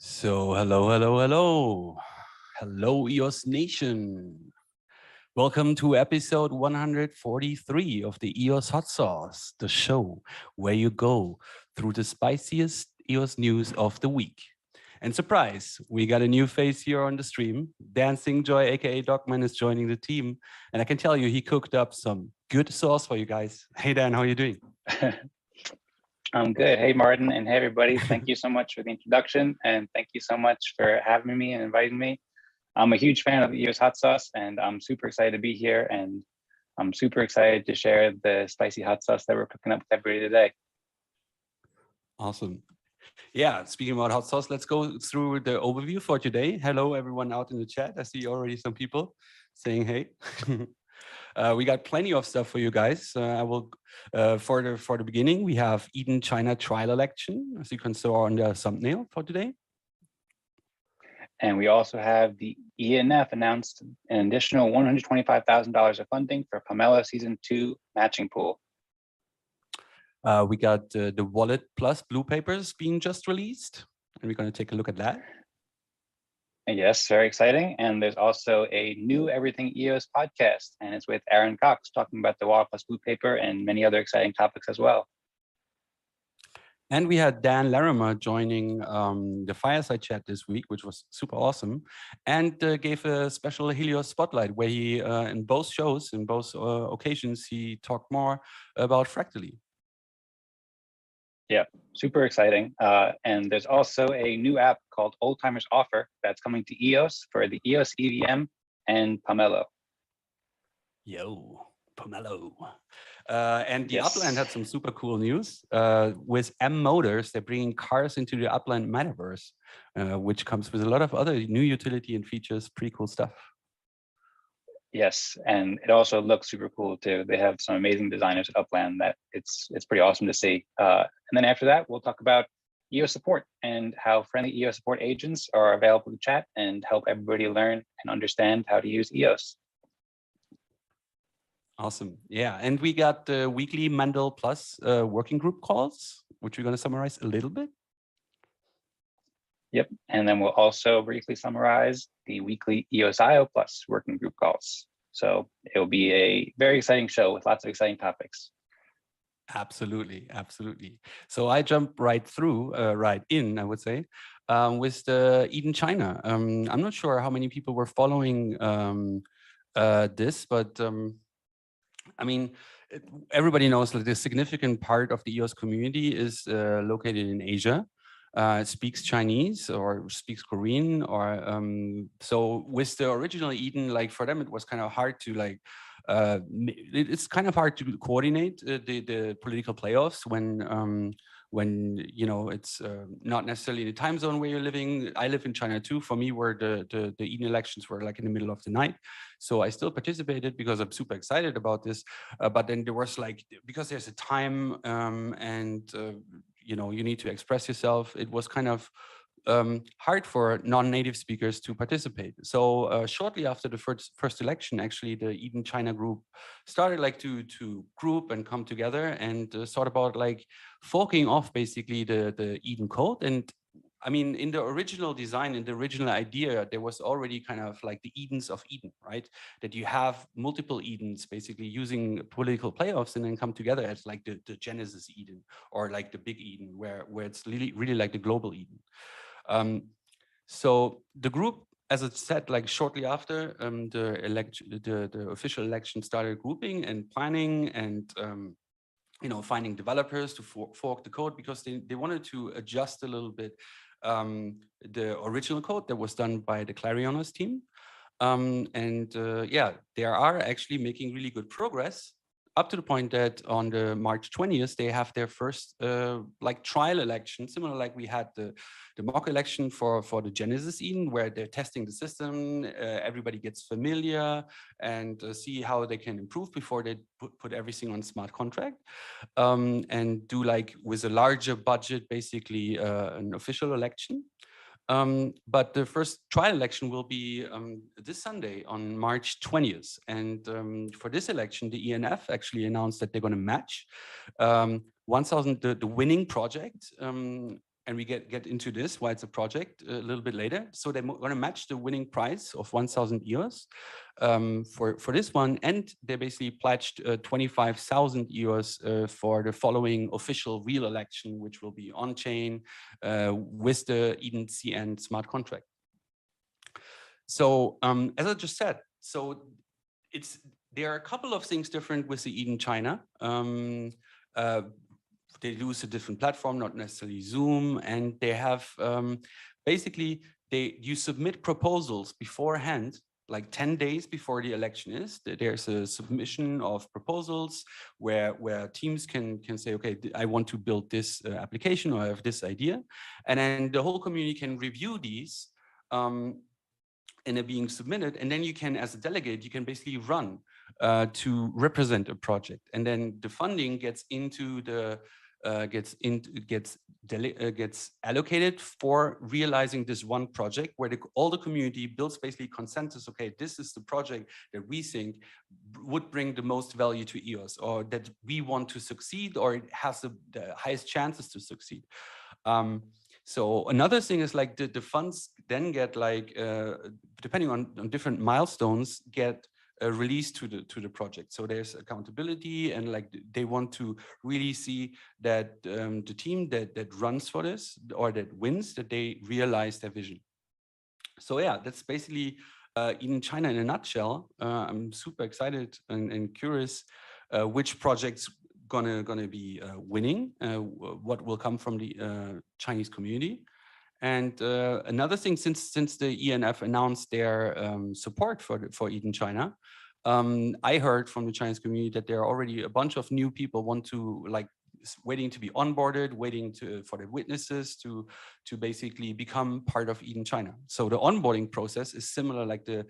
So, hello, EOS Nation. Welcome to episode 143 of the EOS Hot Sauce, the show where you go through the spiciest EOS news of the week. And surprise, we got a new face here on the stream. Dancing Joy, aka Dogman, is joining the team. And I can tell you, he cooked up some good sauce for you guys. Hey, Dan, how are you doing? I'm good. Hey, Martin, and hey, everybody. Thank you so much for the introduction, and thank you so much for having me and inviting me. I'm a huge fan of the EOS Hot Sauce, and I'm super excited to be here, and I'm super excited to share the spicy hot sauce that we're cooking up with everybody today. Awesome. Yeah, speaking about hot sauce, let's go through the overview for today. Hello, everyone out in the chat. I see already some people saying hey. We got plenty of stuff for you guys. I will, for the beginning, we have Eden China trial election, as you can see on the thumbnail for today. And we also have the ENF announced an additional $125,000 of funding for Pomelo Season 2 Matching Pool. We got the Wallet Plus Bluepapers being just released, and we're going to take a look at that. Yes, very exciting. And there's also a new Everything EOS podcast, and it's with Aaron Cox talking about the Wallet Plus Bluepaper and many other exciting topics as well. And we had Dan Larimer joining the Fireside chat this week, which was super awesome, and gave a special Helios spotlight where he, in both shows, in both occasions, he talked more about Fractally. Yeah, super exciting. And there's also a new app called Oldtimers Offer that's coming to EOS for the EOS EVM and Pomelo. Yo, Pomelo. And the Yes. Upland had some super cool news. With M Motors, they're bringing cars into the Upland Metaverse, which comes with a lot of other new utility and features, pretty cool stuff. Yes, and it also looks super cool too. They have some amazing designers at Upland that it's pretty awesome to see. And then after that, we'll talk about EOSipport and how friendly EOSipport agents are available to chat and help everybody learn and understand how to use EOS. Awesome. Yeah, and we got the weekly Mandel Plus working group calls, which we're going to summarize a little bit. Yep, and then we'll also briefly summarize the weekly EOSIO Plus working group calls. So it'll be a very exciting show with lots of exciting topics. Absolutely, absolutely. So I jump right in, I would say, with the Eden China. I'm not sure how many people were following this, but I mean, everybody knows that the significant part of the EOS community is located in Asia. Speaks Chinese or speaks Korean, or so with the original Eden, like for them it was kind of hard to like it's kind of hard to coordinate the political playoffs when you know it's not necessarily the time zone where you're living. I live in China too. For me, where the Eden elections were like in the middle of the night, so I still participated because I'm super excited about this. But then there was like, because there's a time and you know, you need to express yourself. It was kind of hard for non-native speakers to participate. So shortly after the first election, actually, the Eden China group started like to group and come together and thought about like forking off basically the Eden code. And I mean, in the original design, in the original idea, there was already kind of like the Edens of Eden, right? That you have multiple Edens basically using political playoffs and then come together as like the Genesis Eden, or like the big Eden, where it's really like the global Eden. So the group, as it said, like shortly after the official election, started grouping and planning and you know, finding developers to fork the code, because they wanted to adjust a little bit the original code that was done by the Clarioners team. Yeah, they are actually making really good progress up to the point that on the March 20th, they have their first like trial election, similar like we had the mock election for the Genesis Eden, where they're testing the system, everybody gets familiar and see how they can improve before they put everything on smart contract, and do like with a larger budget, basically an official election. But the first trial election will be this Sunday on March 20th. And for this election, the ENF actually announced that they're going to match 1,000, the winning project. And we get into this, why it's a project, a little bit later. So they're going to match the winning prize of 1,000 EOS for this one. And they basically pledged 25,000 EOS for the following official real election, which will be on-chain with the Eden CN smart contract. So as I just said, so there are a couple of things different with the Eden China. They use a different platform, not necessarily Zoom, and they have basically you submit proposals beforehand, like 10 days before the election is. There's a submission of proposals where teams can say, okay, I want to build this application, or I have this idea, and then the whole community can review these and they're being submitted, and then you can, as a delegate, you can basically run to represent a project, and then the funding gets into the gets allocated for realizing this one project, where all the community builds basically consensus. Okay, this is the project that we think would bring the most value to EOS, or that we want to succeed, or it has the highest chances to succeed. So another thing is like the funds then get like depending on different milestones, get released to the project. So there's accountability, and like they want to really see that the team that runs for this, or that wins, that they realize their vision. So yeah, that's basically Eden China in a nutshell. I'm super excited and curious which projects gonna be winning, what will come from the Chinese community. And another thing, since the ENF announced their support for Eden China, I heard from the Chinese community that there are already a bunch of new people waiting to be onboarded, waiting for the witnesses to basically become part of Eden China. So the onboarding process is similar like the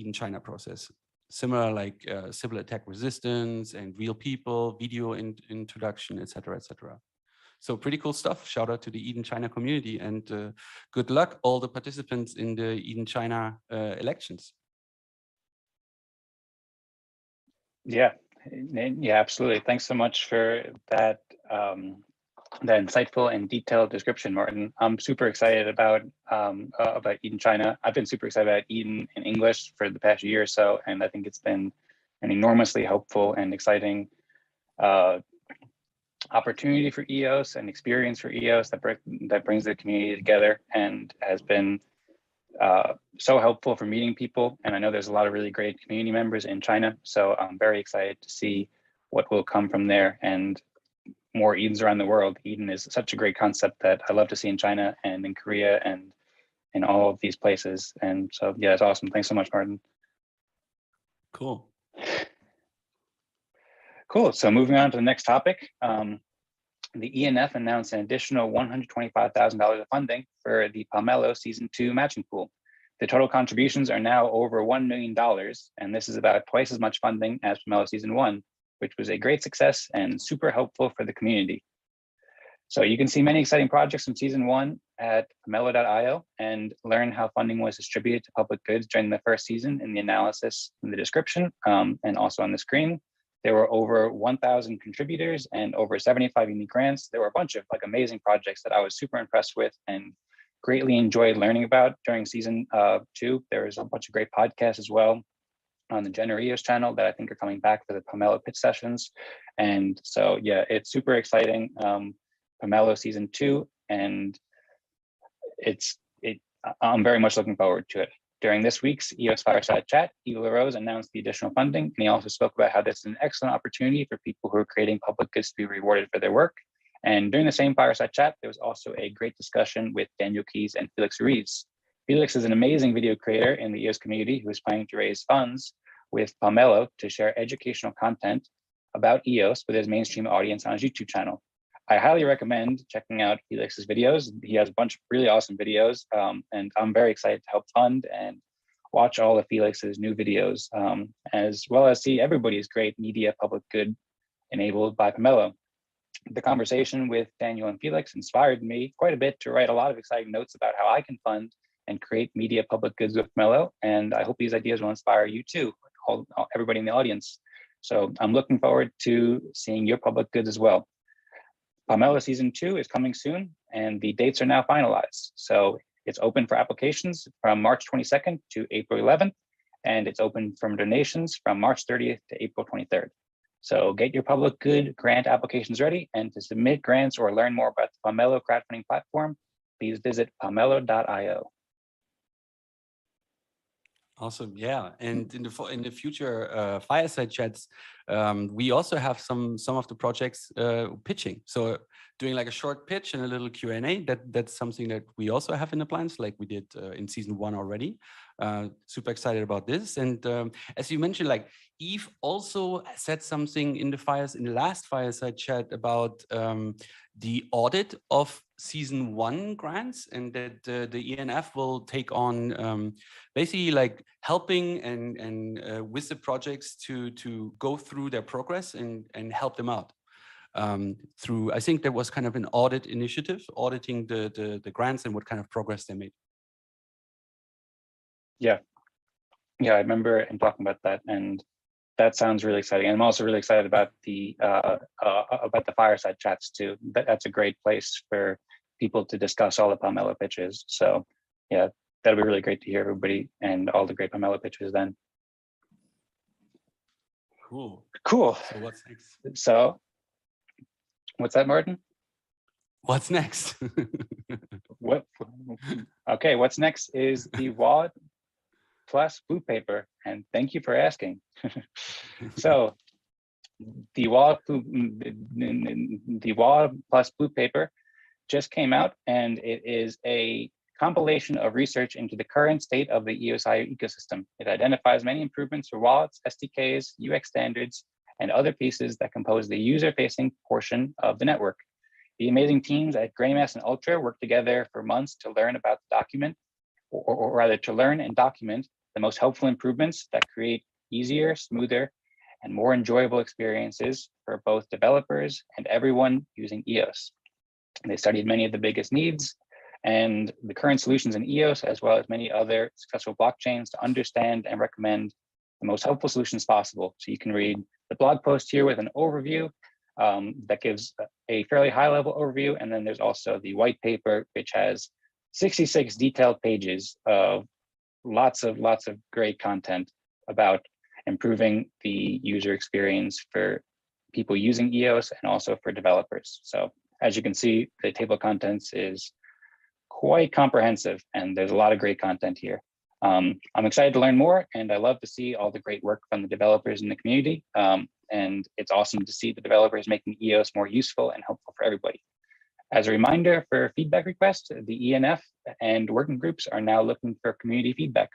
Eden China process. Similar like civil attack resistance and real people, video introduction, etc., etc. So pretty cool stuff. Shout out to the Eden China community, and good luck all the participants in the Eden China elections. Yeah, absolutely. Thanks so much for that that insightful and detailed description, Martin. I'm super excited about Eden China. I've been super excited about Eden in English for the past year or so, and I think it's been an enormously helpful and exciting opportunity for EOS and experience for EOS that brings the community together, and has been so helpful for meeting people. And I know there's a lot of really great community members in China, so I'm very excited to see what will come from there, and more Edens around the world. Eden is such a great concept that I love to see in China and in Korea and in all of these places. And so, yeah, it's awesome. Thanks so much, Martin. Cool. Cool. So moving on to the next topic, the ENF announced an additional $125,000 of funding for the Pomelo Season 2 Matching Pool. The total contributions are now over $1 million, and this is about twice as much funding as Pomelo Season 1, which was a great success and super helpful for the community. So you can see many exciting projects from Season 1 at pomelo.io and learn how funding was distributed to public goods during the first season in the analysis in the description, and also on the screen. There were over 1,000 contributors and over 75 unique grants. There were a bunch of like amazing projects that I was super impressed with and greatly enjoyed learning about during Season 2. There was a bunch of great podcasts as well on the Eos channel that I think are coming back for the Pomelo pitch sessions. And so, yeah, it's super exciting. Pomelo Season 2, and I'm very much looking forward to it. During this week's EOS Fireside Chat, Eagle Rose announced the additional funding, and he also spoke about how this is an excellent opportunity for people who are creating public goods to be rewarded for their work. And during the same Fireside Chat, there was also a great discussion with Daniel Keys and Felix Reeves. Felix is an amazing video creator in the EOS community who is planning to raise funds with Pomelo to share educational content about EOS with his mainstream audience on his YouTube channel. I highly recommend checking out Felix's videos. He has a bunch of really awesome videos, and I'm very excited to help fund and watch all of Felix's new videos, as well as see everybody's great media public good enabled by Pomelo. The conversation with Daniel and Felix inspired me quite a bit to write a lot of exciting notes about how I can fund and create media public goods with Pomelo, and I hope these ideas will inspire you too, everybody in the audience. So I'm looking forward to seeing your public goods as well. Pomelo Season 2 is coming soon, and the dates are now finalized. So it's open for applications from March 22nd to April 11th, and it's open from donations from March 30th to April 23rd. So get your public good grant applications ready, and to submit grants or learn more about the Pomelo crowdfunding platform, please visit pomelo.io. Awesome, yeah. And in the future Fireside chats, we also have some of the projects pitching. So doing like a short pitch and a little Q&A. That's something that we also have in the plans, like we did in season 1 already. Super excited about this. And as you mentioned, like Eve also said something in the last Fireside chat about the audit of season 1 grants, and that the ENF will take on basically like helping and with the projects to go through their progress and help them out through, I think there was kind of an audit initiative, auditing the grants and what kind of progress they made. Yeah, I remember him talking about that, and that sounds really exciting. And I'm also really excited about the Fireside chats too. That's a great place for people to discuss all the Pomelo pitches. So yeah, that'll be really great to hear everybody and all the great Pomelo pitches then. Cool. So what's next? So what's that, Martin? What's next? Okay, what's next is the wallet plus Bluepaper, and thank you for asking. So the wallet plus Bluepaper just came out, and it is a compilation of research into the current state of the EOSIO ecosystem. It identifies many improvements for wallets, SDKs, UX standards, and other pieces that compose the user-facing portion of the network. The amazing teams at Greymass and Ultra worked together for months to learn about the document, or rather to learn and document the most helpful improvements that create easier, smoother, and more enjoyable experiences for both developers and everyone using EOS. They studied many of the biggest needs and the current solutions in EOS, as well as many other successful blockchains, to understand and recommend the most helpful solutions possible. So you can read the blog post here with an overview that gives a fairly high-level overview, and then there's also the white paper, which has 66 detailed pages of lots of great content about improving the user experience for people using EOS and also for developers. So as you can see, the table of contents is quite comprehensive, and there's a lot of great content here. I'm excited to learn more, and I love to see all the great work from the developers in the community. And it's awesome to see the developers making EOS more useful and helpful for everybody. As a reminder, for feedback requests, the ENF and working groups are now looking for community feedback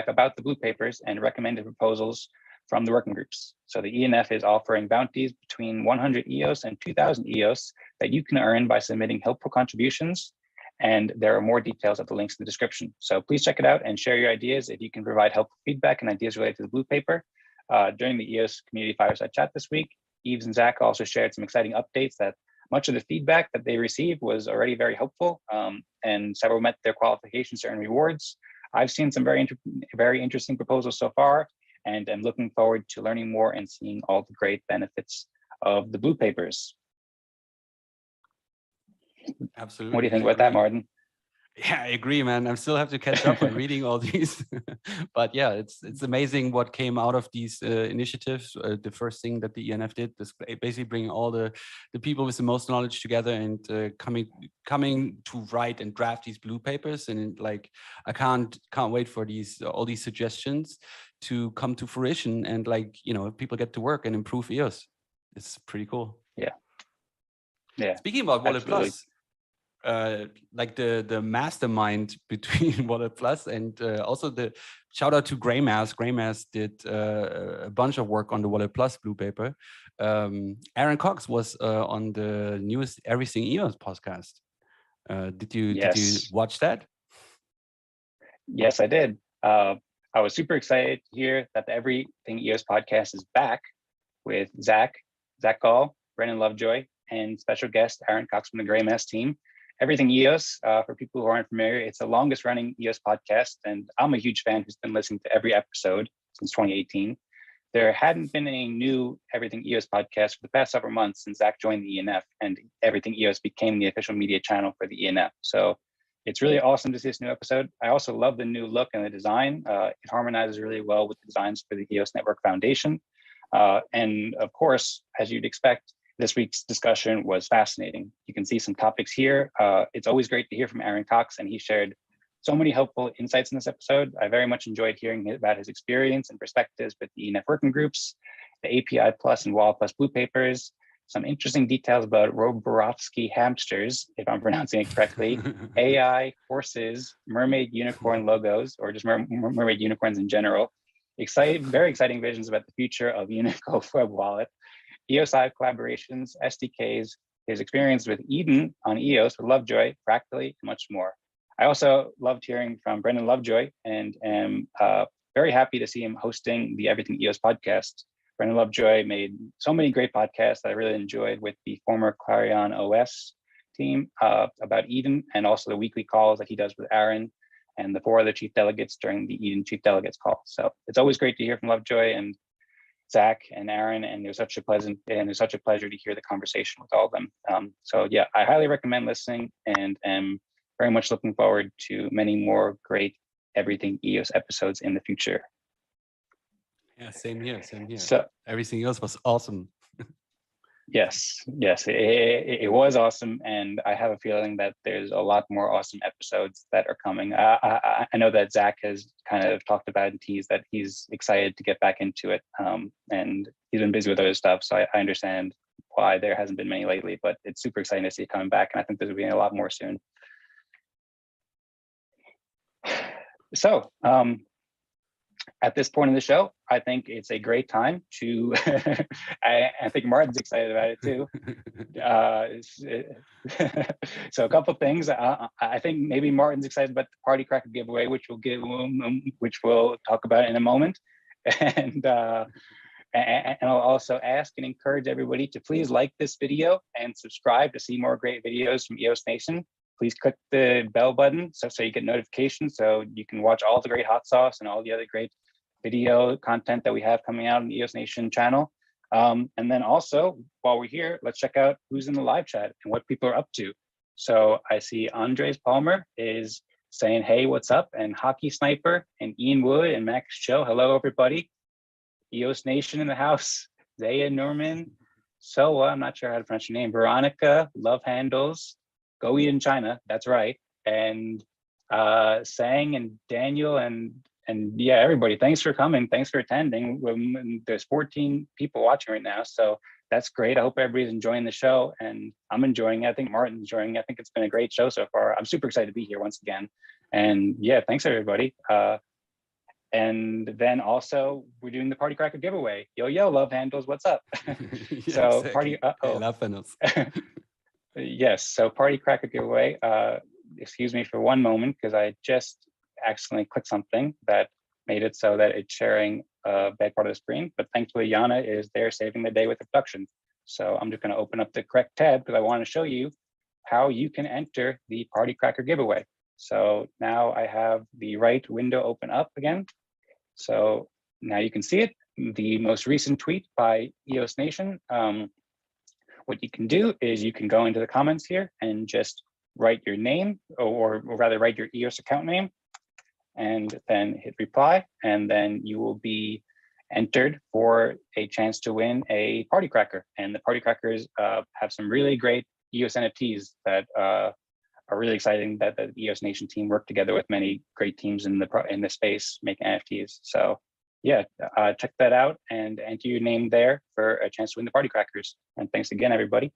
about the Bluepapers and recommended proposals from the working groups. So the ENF is offering bounties between 100 EOS and 2,000 EOS that you can earn by submitting helpful contributions. And there are more details at the links in the description. So please check it out and share your ideas if you can provide helpful feedback and ideas related to the Bluepaper. During the EOS Community Fireside Chat this week, Eves and Zach also shared some exciting updates that much of the feedback that they received was already very helpful, and several met their qualifications to earn rewards. I've seen some very interesting proposals so far, and I'm looking forward to learning more and seeing all the great benefits of the Bluepapers. Absolutely. What do you think about that, Martin? Yeah, I agree, man. I still have to catch up on reading all these, but yeah, it's amazing what came out of these initiatives. The first thing that the ENF did is basically bring all the people with the most knowledge together and coming to write and draft these Bluepapers. And like, I can't wait for all these suggestions to come to fruition, and like, you know, people get to work and improve EOS. It's pretty cool. Yeah. Speaking about Wallet Absolutely. Plus. like the mastermind between Wallet Plus, and also the shout out to Grey Mass. Grey Mass did a bunch of work on the Wallet Plus Bluepaper. Aaron Cox was on the newest Everything Eos podcast. Did you watch that? Yes, I did. I was super excited to hear that the Everything Eos podcast is back with Zach Gall, Brennan Lovejoy, and special guest Aaron Cox from the Grey Mass team. Everything Eos, for people who aren't familiar, it's the longest running Eos podcast, and I'm a huge fan who's been listening to every episode since 2018. There hadn't been any new Everything Eos podcast for the past several months since Zach joined the ENF, and Everything Eos became the official media channel for the ENF. So it's really awesome to see this new episode. I also love the new look and the design. It harmonizes really well with the designs for the EOS Network Foundation. And of course, as you'd expect, this week's discussion was fascinating. You can see some topics here. It's always great to hear from Aaron Cox, and he shared so many helpful insights in this episode. I very much enjoyed hearing about his experience and perspectives with the ENF working groups, the API Plus and Wallet Plus Bluepapers, some interesting details about Roborovsky hamsters, if I'm pronouncing it correctly, AI, horses, mermaid unicorn logos, or just mermaid unicorns in general. Very exciting visions about the future of Unicove Web Wallet, EOSIO collaborations, SDKs, his experience with Eden on Eos with Lovejoy, Fractally, and much more. I also loved hearing from Brendan Lovejoy, and am very happy to see him hosting the Everything Eos podcast. Brendan Lovejoy made so many great podcasts that I really enjoyed with the former Clarion OS team about Eden, and also the weekly calls that he does with Aaron and the 4 other chief delegates during the Eden chief delegates call. So it's always great to hear from Lovejoy and Zach and Aaron, and it was such a pleasure to hear the conversation with all of them. So yeah, I highly recommend listening, and am very much looking forward to many more great Everything Eos episodes in the future. Yeah, same here. So Everything else was awesome. yes, it was awesome, and I have a feeling that there's a lot more awesome episodes that are coming. I know that Zach has kind of talked about and teased that he's excited to get back into it, and he's been busy with other stuff, so I understand why there hasn't been many lately, but it's super exciting to see it coming back, and I think there's going to be a lot more soon. So, at this point in the show, I think it's a great time to, I think Martin's excited about it too. So a couple of things. I think maybe Martin's excited about the Party Cracker giveaway, which we'll talk about in a moment. And I'll also ask and encourage everybody to please like this video and subscribe to see more great videos from EOS Nation. Please click the bell button so you get notifications, so you can watch all the great hot sauce and all the other great video content that we have coming out on the EOS Nation channel. And then also, while we're here, let's check out who's in the live chat and what people are up to. So I see Andres Palmer is saying, hey, what's up? And Hockey Sniper and Ian Wood and Max Cho, hello, everybody. EOS Nation in the house. Zaya Norman, Soa, I'm not sure how to pronounce your name, Veronica, Love Handles, Go Eat in China, that's right. And Sang and Daniel and yeah, everybody, thanks for coming. Thanks for attending. There's 14 people watching right now, so that's great. I hope everybody's enjoying the show, and I'm enjoying it. I think Martin's enjoying it. I think it's been a great show so far. I'm super excited to be here once again. And yeah, thanks everybody. And then also we're doing the Party Cracker giveaway. Yo, Love Handles, what's up? Yeah, so exactly. Hey, Love Handles. Yes, so Party Cracker giveaway. Excuse me for one moment, because I just accidentally clicked something that made it so that it's sharing a bad part of the screen. But thankfully, Yana is there saving the day with the production. So I'm just going to open up the correct tab because I want to show you how you can enter the Party Cracker giveaway. So now I have the right window open up again. So now you can see it, the most recent tweet by EOS Nation. What you can do is you can go into the comments here and just write your name, or rather write your EOS account name, and then hit reply, and then you will be entered for a chance to win a Party Cracker. And the Party Crackers have some really great EOS NFTs that are really exciting, that the EOS Nation team worked together with many great teams in the space making NFTs. So yeah, check that out and enter your name there for a chance to win the Party Crackers. And thanks again, everybody.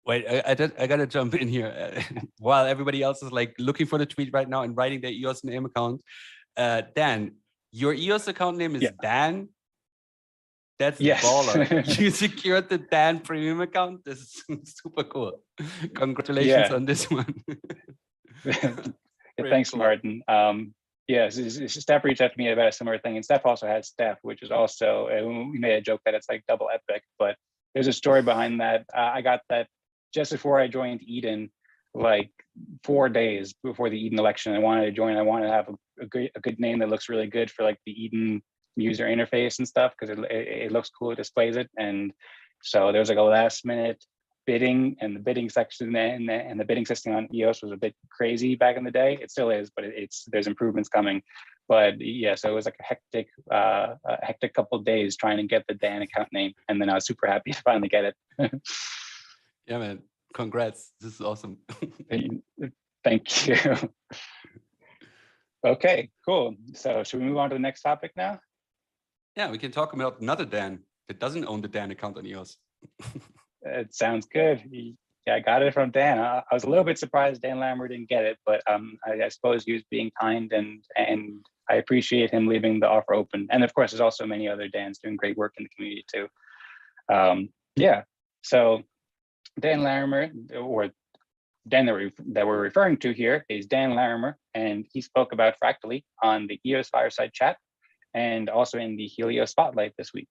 Wait, I gotta jump in here. While everybody else is like looking for the tweet right now and writing their EOS name account. Dan, your EOS account name is Dan. That's Yes. baller. You secured the Dan premium account. This is super cool. Congratulations on this one. Thanks, cool. Martin. Steph reached out to me about a similar thing, and Steph also has Steph, which is also, we made a joke that it's like double epic, but there's a story behind that. I got that just before I joined Eden, like 4 days before the Eden election. I wanted to join. I wanted to have a good name that looks really good for like the Eden user interface and stuff, because it looks cool, it displays it. And so there was like a last minute bidding, and the bidding section and the bidding system on EOS was a bit crazy back in the day. It still is, but there's improvements coming. But yeah, so it was like a hectic couple of days trying to get the Dan account name, and then I was super happy to finally get it. Yeah, man. Congrats. This is awesome. Thank you. Okay, cool. So should we move on to the next topic now? Yeah, we can talk about another Dan that doesn't own the Dan account on EOS. It sounds good. Yeah, I got it from Dan. I was a little bit surprised Dan Larimer didn't get it, but I suppose he was being kind, and I appreciate him leaving the offer open. And of course, there's also many other Dans doing great work in the community too. Yeah, so Dan Larimer, or Dan that we're referring to here, is Dan Larimer, and he spoke about Fractally on the Eos Fireside chat and also in the Helios Spotlight this week.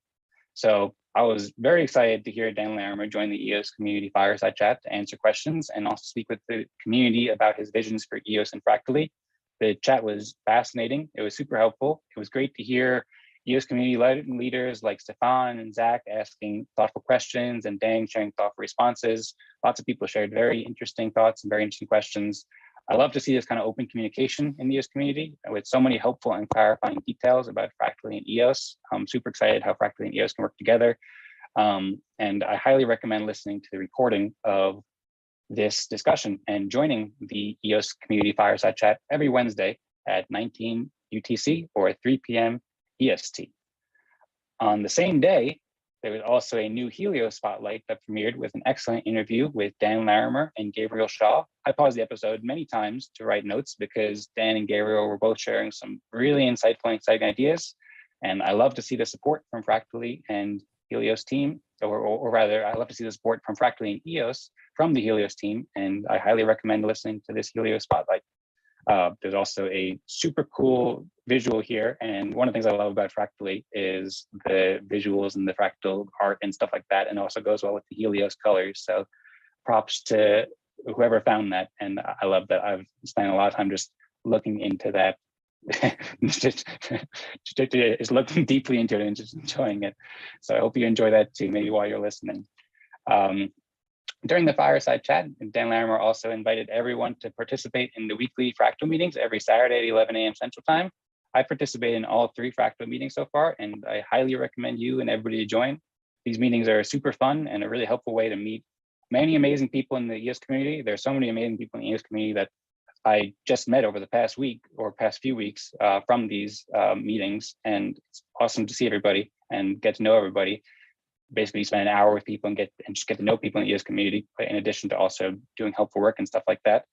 So I was very excited to hear Dan Larimer join the EOS community Fireside chat to answer questions and also speak with the community about his visions for EOS and Fractally. The chat was fascinating. It was super helpful. It was great to hear EOS community leaders like Stefan and Zach asking thoughtful questions, and Dan sharing thoughtful responses. Lots of people shared very interesting thoughts and very interesting questions. I love to see this kind of open communication in the EOS community with so many helpful and clarifying details about Fractally and EOS. I'm super excited how Fractally and EOS can work together. And I highly recommend listening to the recording of this discussion and joining the EOS community Fireside chat every Wednesday at 19 UTC or 3 p.m. EST. On the same day, there was also a new Helios Spotlight that premiered with an excellent interview with Dan Larimer and Gabriel Shaw. I paused the episode many times to write notes because Dan and Gabriel were both sharing some really insightful and exciting ideas. And I love to see the support from Fractally and Helios team, or rather, I love to see the support from Fractally and EOS from the Helios team. And I highly recommend listening to this Helios Spotlight. There's also a super cool visual here. And one of the things I love about Fractally is the visuals and the fractal art and stuff like that. And also goes well with the Helios colors. So props to whoever found that. And I love that I've spent a lot of time just looking into that, just looking deeply into it and just enjoying it. So I hope you enjoy that too, maybe while you're listening. During the Fireside chat, Dan Larimer also invited everyone to participate in the weekly Fractal meetings every Saturday at 11 a.m. Central Time. I participated in all 3 Fractal meetings so far, and I highly recommend you and everybody to join. These meetings are super fun and a really helpful way to meet many amazing people in the EOS community. There's so many amazing people in the EOS community that I just met over the past week or past few weeks from these meetings, and it's awesome to see everybody and get to know everybody. Basically spend an hour with people and just get to know people in the EOS community, in addition to also doing helpful work and stuff like that.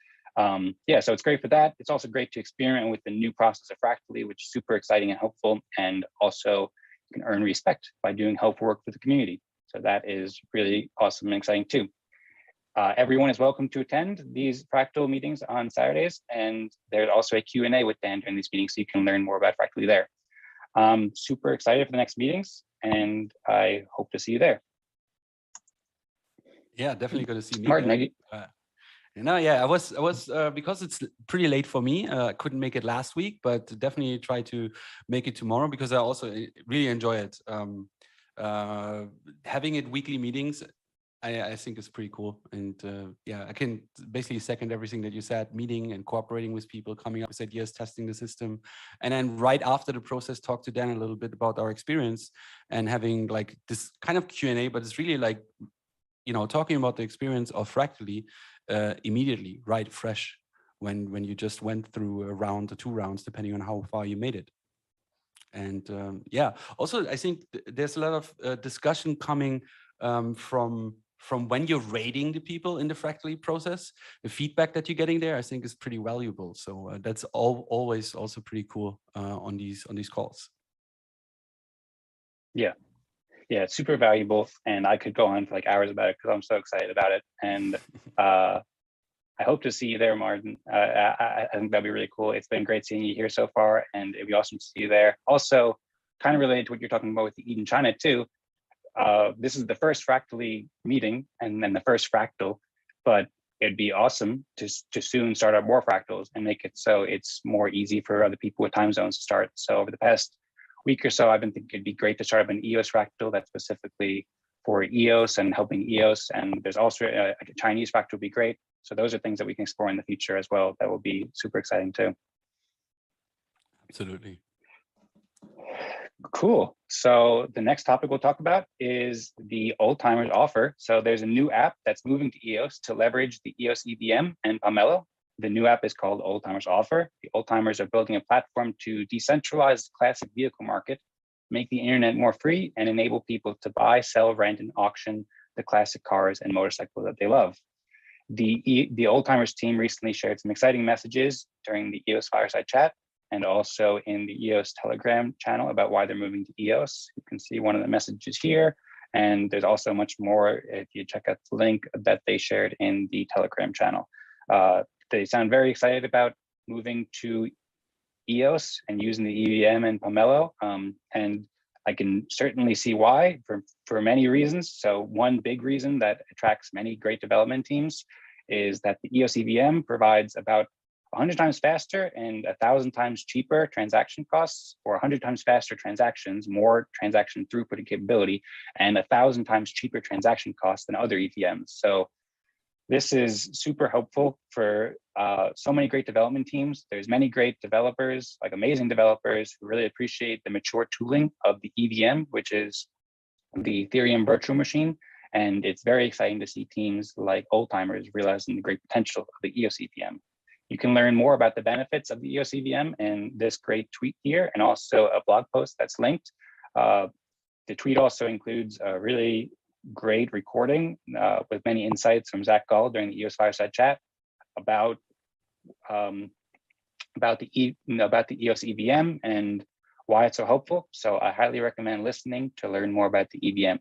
Yeah, so it's great for that. It's also great to experiment with the new process of Fractally, which is super exciting and helpful. And also you can earn respect by doing helpful work for the community. So that is really awesome and exciting too. Everyone is welcome to attend these Fractal meetings on Saturdays. And there's also a Q&A with Dan during these meetings, so you can learn more about Fractally there. I'm super excited for the next meetings, and I hope to see you there. Yeah, definitely going to see me. Martin, I was because it's pretty late for me. I couldn't make it last week, but definitely try to make it tomorrow because I also really enjoy it. Having it weekly meetings, I think is pretty cool. And yeah, I can basically second everything that you said, meeting and cooperating with people, coming up with ideas, testing the system. And then right after the process, talk to Dan a little bit about our experience and having like this kind of Q&A, but it's really like, you know, talking about the experience of Fractally immediately, right, fresh, when you just went through a round or 2 rounds, depending on how far you made it. And yeah, also I think there's a lot of discussion coming from from when you're rating the people in the Fractally process, the feedback that you're getting there, I think is pretty valuable. So that's always also pretty cool on these calls. Yeah, it's super valuable, and I could go on for like hours about it because I'm so excited about it. And I hope to see you there, Martin. I think that'd be really cool. It's been great seeing you here so far, and it'd be awesome to see you there. Also, kind of related to what you're talking about with the Eden China too. This is the first Fractally meeting and then the first fractal, but it'd be awesome to soon start up more fractals and make it so it's more easy for other people with time zones to start. So over the past week or so, I've been thinking it'd be great to start up an EOS fractal that's specifically for EOS and helping EOS. And there's also a Chinese fractal would be great. So those are things that we can explore in the future as well. That will be super exciting too. Absolutely. Cool. So the next topic we'll talk about is the Oldtimers Offer. So there's a new app that's moving to EOS to leverage the EOS EVM and Pomelo. The new app is called Oldtimers Offer. The Oldtimers are building a platform to decentralize the classic vehicle market, make the internet more free, and enable people to buy, sell, rent, and auction the classic cars and motorcycles that they love. The Oldtimers team recently shared some exciting messages during the EOS Fireside chat and also in the EOS Telegram channel about why they're moving to EOS. You can see one of the messages here, and there's also much more if you check out the link that they shared in the Telegram channel. They sound very excited about moving to EOS and using the EVM and Pomelo, and I can certainly see why for many reasons. So one big reason that attracts many great development teams is that the EOS EVM provides about 100 times faster and 1,000 times cheaper transaction costs, or 100 times faster transactions, more transaction throughput and capability, and 1,000 times cheaper transaction costs than other EVMs. So this is super helpful for so many great development teams. There's many great developers, like amazing developers, who really appreciate the mature tooling of the EVM, which is the Ethereum virtual machine. And it's very exciting to see teams like Oldtimers realizing the great potential of the EOS EVM. You can learn more about the benefits of the EOS EVM in this great tweet here, and also a blog post that's linked. The tweet also includes a really great recording with many insights from Zach Gull during the EOS Fireside chat about the EOS EVM and why it's so helpful. So I highly recommend listening to learn more about the EVM.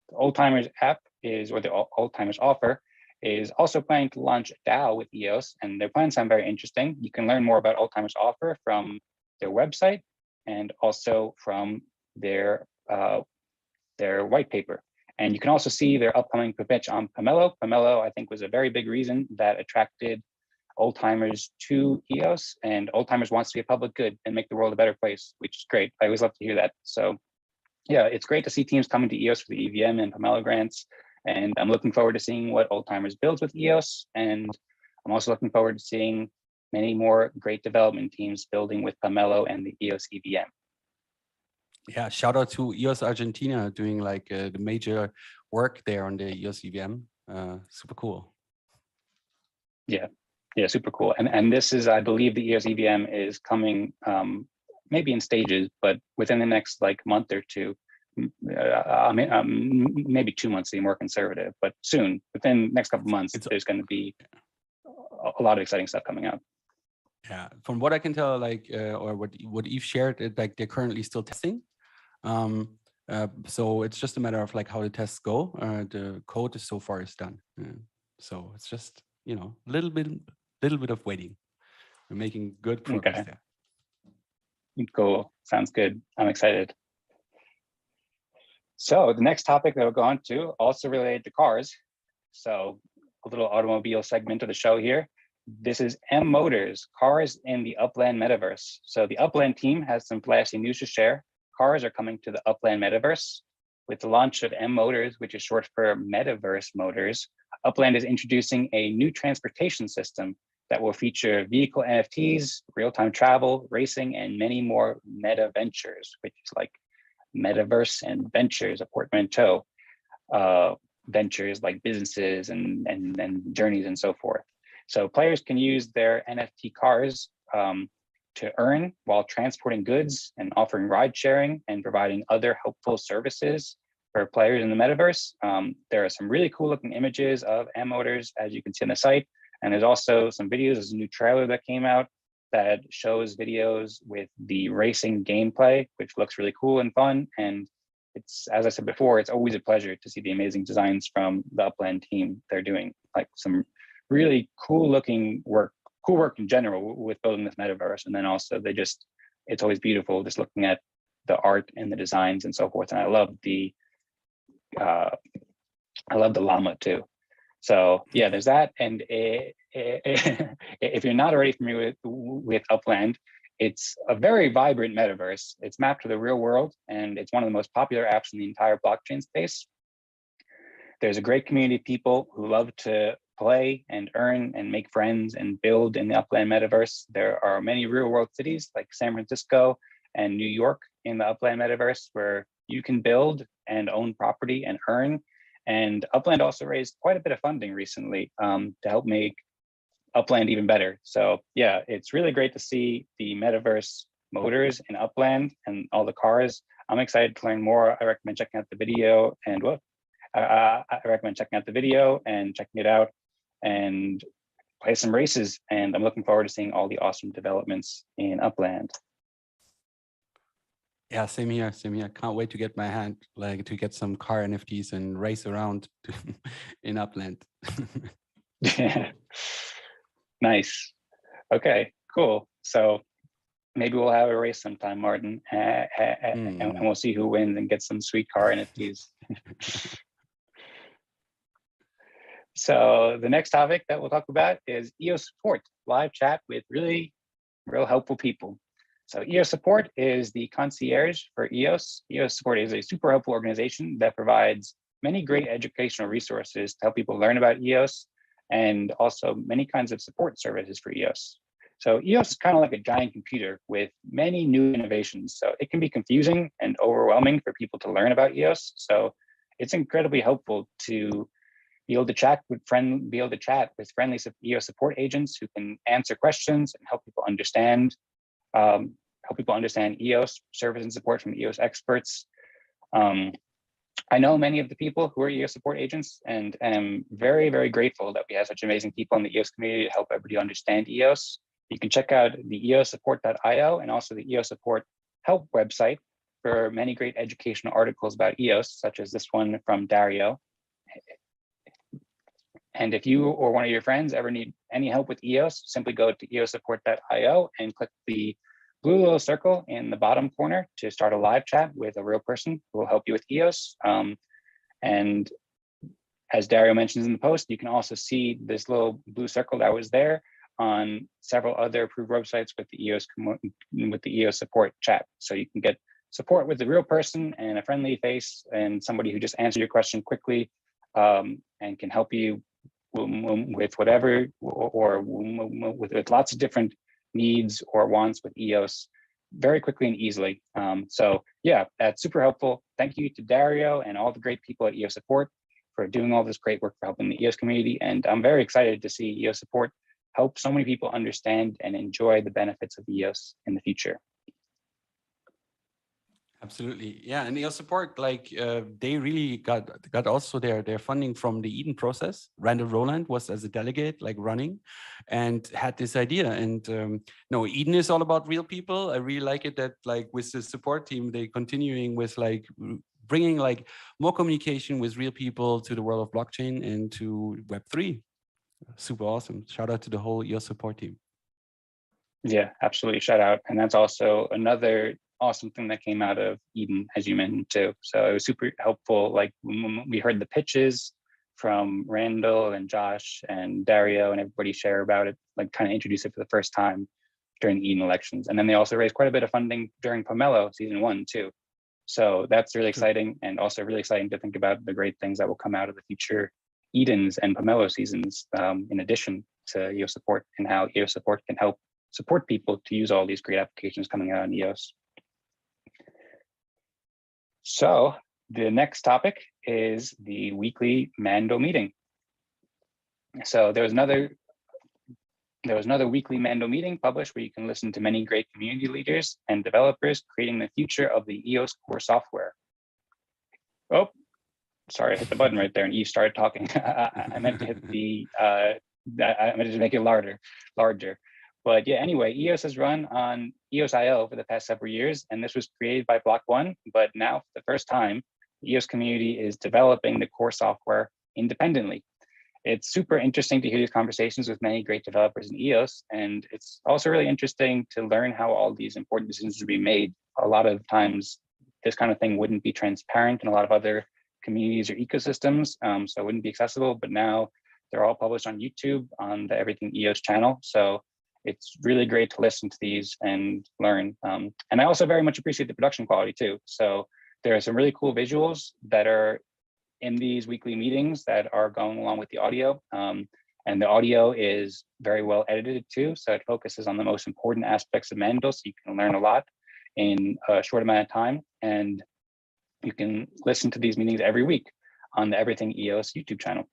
The Oldtimers app or the Oldtimers Offer is also planning to launch a DAO with EOS, and their plans sound very interesting. You can learn more about Oldtimers Offer from their website and also from their white paper. And you can also see their upcoming pitch on Pomelo. Pomelo, I think, was a very big reason that attracted Oldtimers to EOS, and Oldtimers wants to be a public good and make the world a better place, which is great. I always love to hear that. So yeah, it's great to see teams coming to EOS for the EVM and Pomelo grants. And I'm looking forward to seeing what Oldtimers builds with EOS. And I'm also looking forward to seeing many more great development teams building with Pomelo and the EOS EVM. Yeah, shout out to EOS Argentina doing like the major work there on the EOS EVM. Super cool. Yeah, super cool. And this is, I believe the EOS EVM is coming maybe in stages, but within the next like month or two. Maybe 2 months to be more conservative, but soon, within the next couple of months, there's going to be a lot of exciting stuff coming out. Yeah, from what I can tell, like or what Eve shared, like they're currently still testing. So it's just a matter of like how the tests go. The code is so far is done. So it's just, you know, little bit of waiting. We're making good progress there. Cool. Sounds good. I'm excited. So the next topic that we'll go on to, also related to cars. So a little automobile segment of the show here. This is M Motors, cars in the Upland Metaverse. So the Upland team has some flashy news to share. Cars are coming to the Upland Metaverse. With the launch of M Motors, which is short for Metaverse Motors, Upland is introducing a new transportation system that will feature vehicle NFTs, real-time travel, racing, and many more meta ventures, which is like Metaverse and ventures, a portmanteau, ventures like businesses and journeys and so forth. So players can use their NFT cars to earn while transporting goods and offering ride sharing and providing other helpful services for players in the metaverse. There are some really cool looking images of M motors, as you can see on the site. And there's also some videos. There's a new trailer that came out that shows videos with the racing gameplay, which looks really cool and fun. And it's, as I said before, it's always a pleasure to see the amazing designs from the Upland team. They're doing like some really cool looking work, cool work in general with building this metaverse. And then also it's always beautiful just looking at the art and the designs and so forth. And I love the llama too. So yeah, there's that. And if you're not already familiar with Upland, it's a very vibrant metaverse. It's mapped to the real world, and it's one of the most popular apps in the entire blockchain space. There's a great community of people who love to play and earn and make friends and build in the Upland metaverse. There are many real world cities like San Francisco and New York in the Upland metaverse where you can build and own property and earn. And Upland also raised quite a bit of funding recently to help make Upland even better. So yeah, it's really great to see the metaverse motors in Upland and all the cars. I'm excited to learn more. I recommend checking out the video and checking it out and play some races. And I'm looking forward to seeing all the awesome developments in Upland. Yeah, same here, same here. Can't wait to get my hand, like to get some car NFTs and race around in Upland. Yeah. Nice. Okay, cool. So maybe we'll have a race sometime, Martin, and we'll see who wins and get some sweet car NFTs. So the next topic that we'll talk about is Eosport, live chat with real helpful people. So Eosport is the concierge for EOS. Eosport is a super helpful organization that provides many great educational resources to help people learn about EOS and also many kinds of support services for EOS. So EOS is kind of like a giant computer with many new innovations. So it can be confusing and overwhelming for people to learn about EOS. So it's incredibly helpful to be able to chat with friendly EOS support agents who can answer questions and help people understand EOS, service and support from EOS experts. I know many of the people who are EOS support agents and am very, very grateful that we have such amazing people in the EOS community to help everybody understand EOS. You can check out the eosupport.io and also the EOS support help website for many great educational articles about EOS, such as this one from Dario. And if you or one of your friends ever need any help with EOS, simply go to eosupport.io and click the blue little circle in the bottom corner to start a live chat with a real person who will help you with EOS. And as Dario mentions in the post, you can also see this little blue circle that was there on several other approved websites with the EOS support chat. So you can get support with a real person and a friendly face and somebody who just answered your question quickly and can help you with whatever or with lots of different needs or wants with EOS very quickly and easily. So yeah, that's super helpful. Thank you to Dario and all the great people at EOS Support for doing all this great work for helping the EOS community. And I'm very excited to see EOS Support help so many people understand and enjoy the benefits of EOS in the future. Absolutely, yeah, and EOS Support, like they really got also their funding from the Eden process. Randall Rowland was as a delegate, like running, and had this idea. And no, Eden is all about real people. I really like it that like with the support team, they continuing with like bringing like more communication with real people to the world of blockchain and to Web3. Super awesome. Shout out to the whole EOS Support team. Yeah, absolutely. Shout out. And that's also another awesome thing that came out of Eden, as you mentioned too. So it was super helpful. Like we heard the pitches from Randall and Josh and Dario and everybody share about it, like kind of introduce it for the first time during the Eden elections. And then they also raised quite a bit of funding during Pomelo season 1 too. So that's really exciting, and also really exciting to think about the great things that will come out of the future Edens and Pomelo seasons, in addition to EOS Support and how EOS Support can help support people to use all these great applications coming out on EOS. So the next topic is the weekly Mandel meeting. So there was another weekly Mandel meeting published where you can listen to many great community leaders and developers creating the future of the EOS core software. Oh, sorry, I hit the button right there and Eve started talking. I meant to hit the, I meant to make it larger. But yeah, anyway, EOS has run on EOSIO for the past several years, and this was created by Block One, but now for the first time, the EOS community is developing the core software independently. It's super interesting to hear these conversations with many great developers in EOS, and it's also really interesting to learn how all these important decisions are being made. A lot of times, this kind of thing wouldn't be transparent in a lot of other communities or ecosystems, so it wouldn't be accessible, but now they're all published on YouTube on the Everything EOS channel. So it's really great to listen to these and learn. And I also very much appreciate the production quality too. So there are some really cool visuals that are in these weekly meetings that are going along with the audio. And the audio is very well edited too. So it focuses on the most important aspects of Mandel, so you can learn a lot in a short amount of time. And you can listen to these meetings every week on the Everything EOS YouTube channel.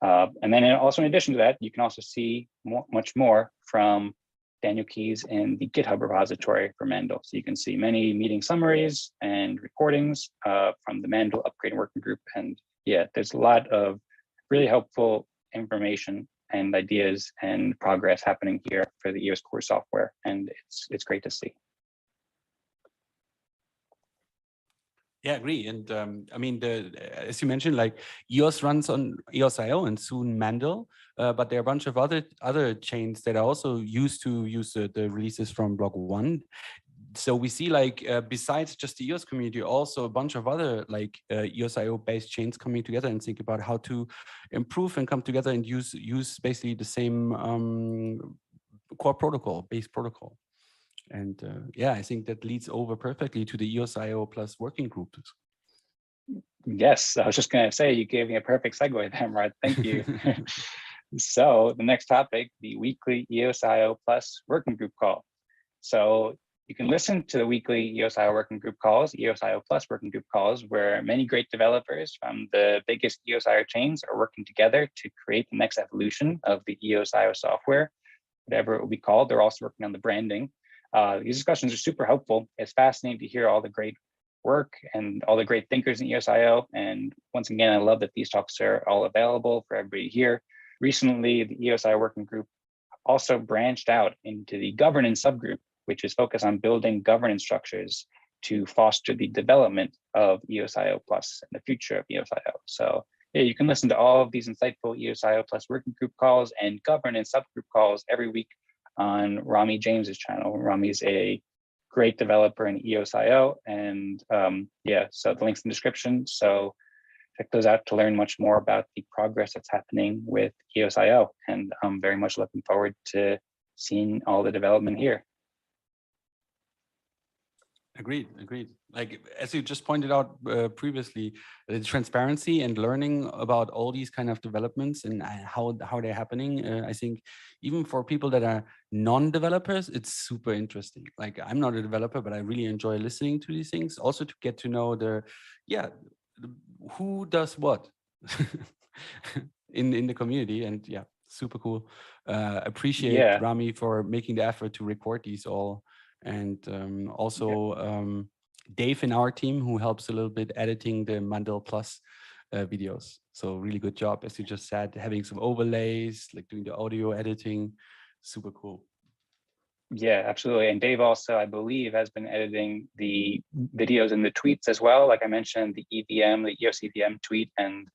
And then also in addition to that, you can also see much more from Daniel Keys in the GitHub repository for Mandel. So you can see many meeting summaries and recordings from the Mandel Upgrade Working Group. And yeah, there's a lot of really helpful information and ideas and progress happening here for the EOS core software. And it's great to see. Yeah, I agree. And I mean, as you mentioned, like EOS runs on EOSIO and soon Mandel, but there are a bunch of other chains that are also used to use the releases from Block One. So we see like besides just the EOS community, also a bunch of other like EOSIO based chains coming together and think about how to improve and come together and use basically the same core protocol, base protocol. And yeah, I think that leads over perfectly to the EOSIO plus working groups. Yes, I was just going to say, you gave me a perfect segue there, Mark. Thank you. So the next topic, the weekly EOSIO plus working group call. So you can listen to the weekly EOSIO working group calls, EOSIO plus working group calls, where many great developers from the biggest EOSIO chains are working together to create the next evolution of the EOSIO software, whatever it will be called. They're also working on the branding. These discussions are super helpful. It's fascinating to hear all the great work and all the great thinkers in EOSIO. And once again, I love that these talks are all available for everybody here. Recently, the EOSIO working group also branched out into the governance subgroup, which is focused on building governance structures to foster the development of EOSIO plus and the future of EOSIO. So yeah, you can listen to all of these insightful EOSIO plus working group calls and governance subgroup calls every week on Rami James's channel. Rami's a great developer in EOSIO, and yeah, so the link's in the description. So check those out to learn much more about the progress that's happening with EOSIO. And I'm very much looking forward to seeing all the development here. Agreed. Like, as you just pointed out previously, the transparency and learning about all these kind of developments and how they're happening, I think even for people that are non-developers, it's super interesting. Like, I'm not a developer, but I really enjoy listening to these things. Also to get to know who does what in the community. And yeah, super cool. Appreciate Rami for making the effort to record these all. And also Dave in our team, who helps a little bit editing the Mandel Plus videos. So really good job, as you just said, having some overlays, like doing the audio editing, super cool. Yeah, absolutely. And Dave also, I believe, has been editing the videos and the tweets as well. Like I mentioned, the EVM, the EOS EVM tweet, and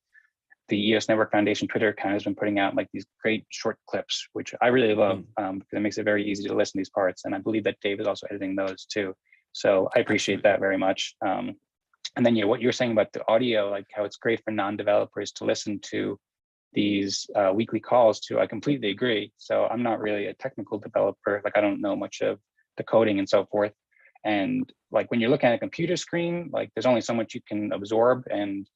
the EOS Network Foundation Twitter account has been putting out like these great short clips, which I really love because it makes it very easy to listen to these parts. And I believe that Dave is also editing those too. So I appreciate that very much. And then what you're saying about the audio, like how it's great for non-developers to listen to these weekly calls too, I completely agree. So I'm not really a technical developer. Like I don't know much of the coding and so forth. And like when you're looking at a computer screen, like there's only so much you can absorb and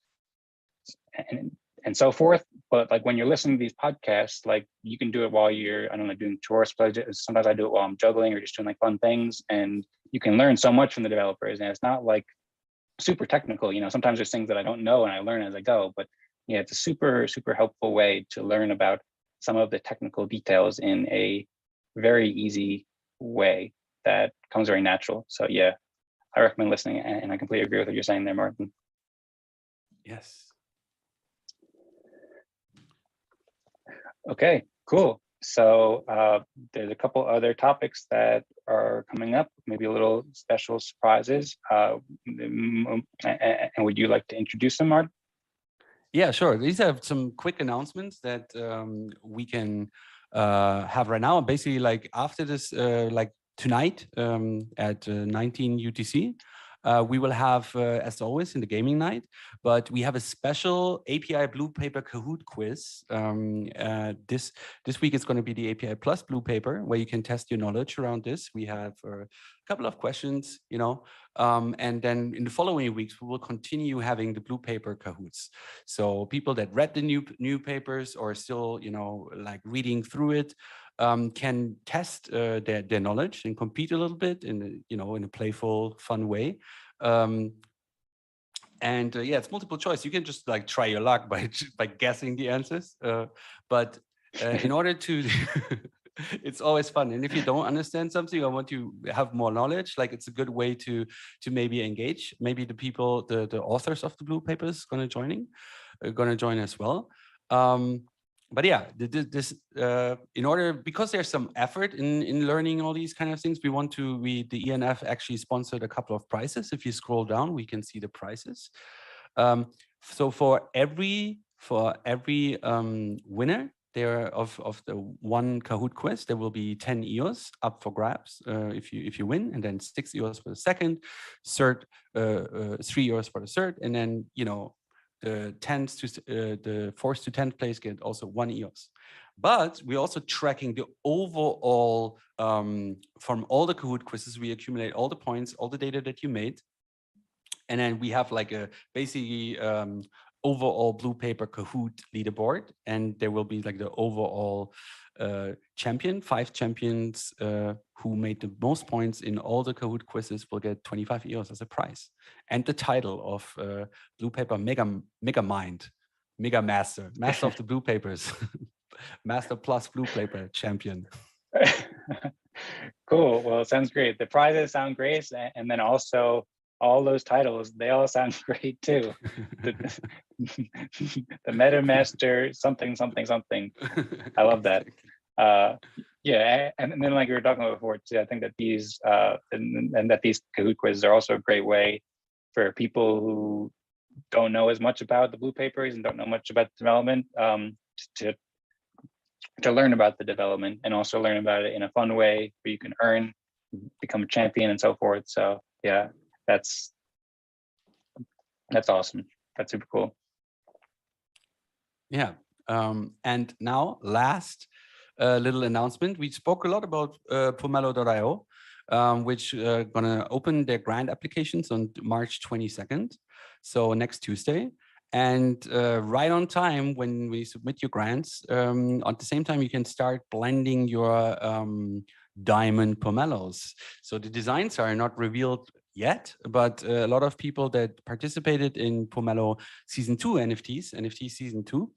so forth. But like when you're listening to these podcasts, like you can do it while you're, I don't know, doing chores. But sometimes I do it while I'm juggling or just doing like fun things. And you can learn so much from the developers. And it's not like super technical, sometimes there's things that I don't know and I learn as I go. But yeah, it's a super, super helpful way to learn about some of the technical details in a very easy way that comes very natural. So yeah, I recommend listening. And I completely agree with what you're saying there, Martin. Yes. Okay, cool. So there's a couple other topics that are coming up, maybe a little special surprises. And would you like to introduce them, Art? Yeah, sure. These are some quick announcements that we can have right now. Basically, like after this, like tonight at 19 UTC, we will have, as always, in the gaming night, but we have a special API Bluepaper Kahoot quiz. This week it's going to be the API Plus Bluepaper, where you can test your knowledge around this. We have a couple of questions, and then in the following weeks we will continue having the Bluepaper Kahoots. So people that read the new papers or still, like reading through it, can test their knowledge and compete a little bit in a playful, fun way. And yeah, it's multiple choice. You can just like try your luck by guessing the answers. But in order to, it's always fun. And if you don't understand something or want to have more knowledge, like it's a good way to maybe engage. Maybe the people, the authors of the Bluepapers going to join as well. But yeah, this in order, because there's some effort in learning all these kind of things, the ENF actually sponsored a couple of prizes. If you scroll down, we can see the prizes. So for every winner there of the one Kahoot quiz, there will be 10 EOS up for grabs if you win, and then 6 EOS for the second, third, 3 EOS for the third, and then the 10th to the 4th to 10th place get also 1 EOS. But we're also tracking the overall from all the Kahoot quizzes. We accumulate all the points, all the data that you made, and then we have like a basically overall Bluepaper Kahoot leaderboard, and there will be like the overall champion. 5 champions who made the most points in all the Kahoot quizzes will get 25 EOS as a prize, and the title of Bluepaper Mega Mind, Mega Master of the Bluepapers, Master Plus Bluepaper champion. Cool. Well, it sounds great. The prizes sound great, and then also all those titles, they all sound great too. The Meta Master something. I love that. Yeah, and then like we were talking about before too, I think that these and that these Kahoot quizzes are also a great way for people who don't know as much about the Bluepapers and don't know much about development to learn about the development and also learn about it in a fun way where you can earn, become a champion, and so forth. So yeah, that's awesome. That's super cool. Yeah. And now last little announcement. We spoke a lot about Pomelo.io, which gonna open their grant applications on March 22nd. So next Tuesday. And right on time when we submit your grants, at the same time, you can start blending your diamond pomelos. So the designs are not revealed yet, but a lot of people that participated in Pomelo Season 2 NFT Season 2,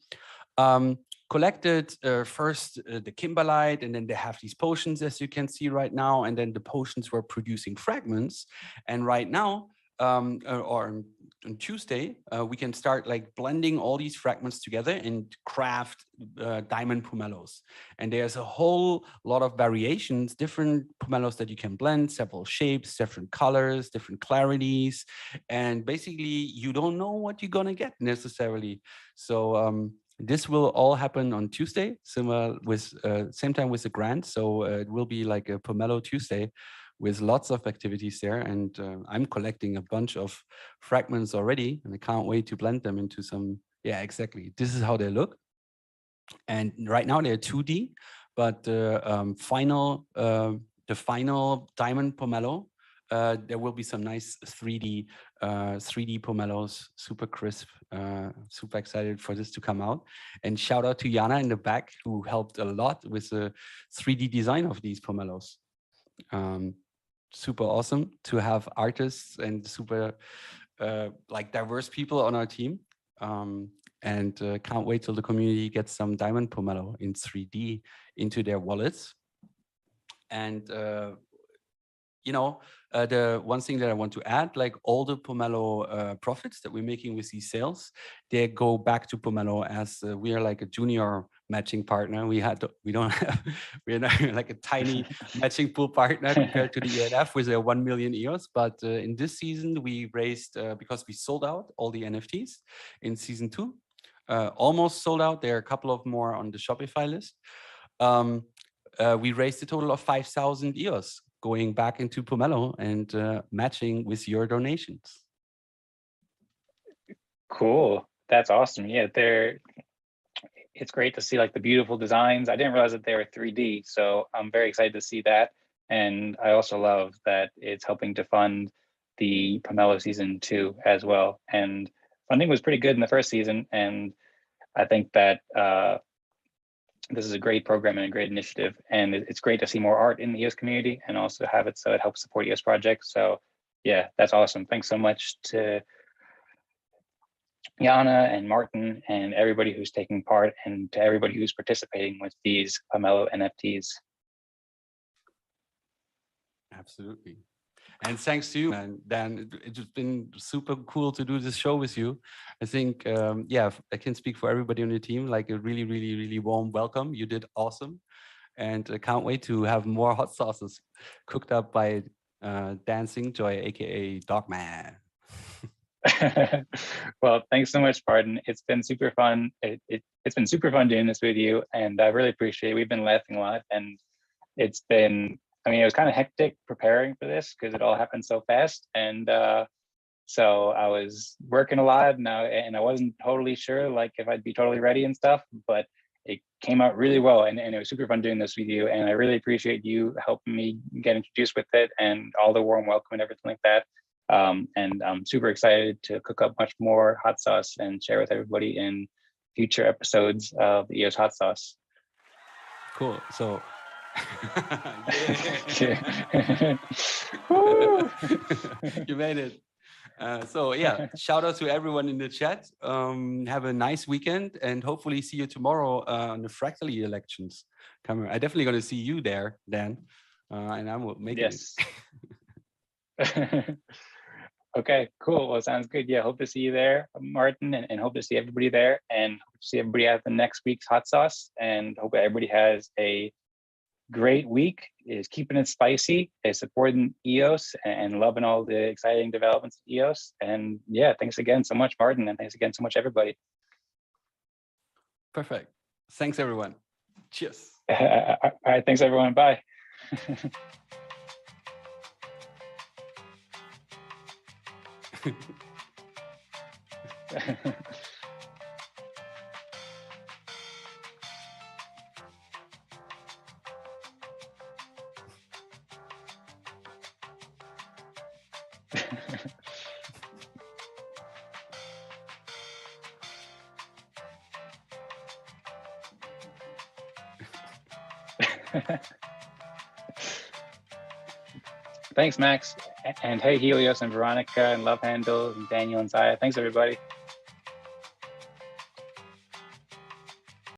collected first the Kimberlite, and then they have these potions, as you can see right now, and then the potions were producing fragments. And right now, or on Tuesday, we can start like blending all these fragments together and craft diamond pomelos. And there's a whole lot of variations, different pomelos that you can blend, several shapes, different colors, different clarities. And basically, you don't know what you're gonna get necessarily. So this will all happen on Tuesday, similar with same time with the grant. So it will be like a Pomelo Tuesday with lots of activities there. And I'm collecting a bunch of fragments already, and I can't wait to blend them into some, yeah, exactly. This is how they look. And right now they're 2D, but the final diamond pomelo, there will be some nice 3D pomelos, super crisp, super excited for this to come out. And shout out to Jana in the back, who helped a lot with the 3D design of these pomelos. Super awesome to have artists and super like diverse people on our team. And can't wait till the community gets some diamond pomelo in 3D into their wallets. And the one thing that I want to add, like all the Pomelo profits that we're making with these sales, they go back to Pomelo as we are like a junior matching partner. We're not like a tiny matching pool partner compared to the ENF with a 1 million EOS. But in this season, we raised, because we sold out all the NFTs in season 2, almost sold out. There are a couple of more on the Shopify list. We raised a total of 5,000 EOS going back into Pomelo and matching with your donations. Cool. That's awesome. Yeah, it's great to see like the beautiful designs. I didn't realize that they were 3D, so I'm very excited to see that. And I also love that it's helping to fund the Pomelo season 2 as well. And funding was pretty good in the first season, and I think that this is a great program and a great initiative. And it's great to see more art in the EOS community and also have it so it helps support EOS projects. So yeah, that's awesome. Thanks so much to Jana and Martin and everybody who's taking part, and to everybody who's participating with these Pomelo NFTs. Absolutely. And thanks to you, man, Dan. It's been super cool to do this show with you. I think, yeah, I can speak for everybody on the team, like a really, really, really warm welcome. You did awesome. And I can't wait to have more hot sauces cooked up by Dancing Joy, AKA Dogman. Well, thanks so much, Pardon. It's been super fun. It's been super fun doing this with you, and I really appreciate it. We've been laughing a lot, and it's been, I mean, it was kind of hectic preparing for this because it all happened so fast. And so I was working a lot now, and I wasn't totally sure like if I'd be totally ready and stuff, but it came out really well, and it was super fun doing this with you. And I really appreciate you helping me get introduced with it and all the warm welcome and everything like that. And I'm super excited to cook up much more hot sauce and share with everybody in future episodes of the EOS hot sauce. Cool. So you made it. So yeah, shout out to everyone in the chat. Have a nice weekend, and hopefully see you tomorrow on the Fractally elections. I'm definitely going to see you there, Dan, and I will make it. Okay, cool. Well, sounds good. Yeah, hope to see you there, Martin, and hope to see everybody there, and hope to see everybody at the next week's hot sauce, and hope everybody has a great week, is keeping it spicy, is supporting EOS and loving all the exciting developments of EOS. And yeah, thanks again so much, Martin, and thanks again so much, everybody. Perfect. Thanks, everyone. Cheers. All right, thanks, everyone. Bye. Thanks, Max. And hey, Helios and Veronica and Love Handle and Daniel and Zaya. Thanks, everybody.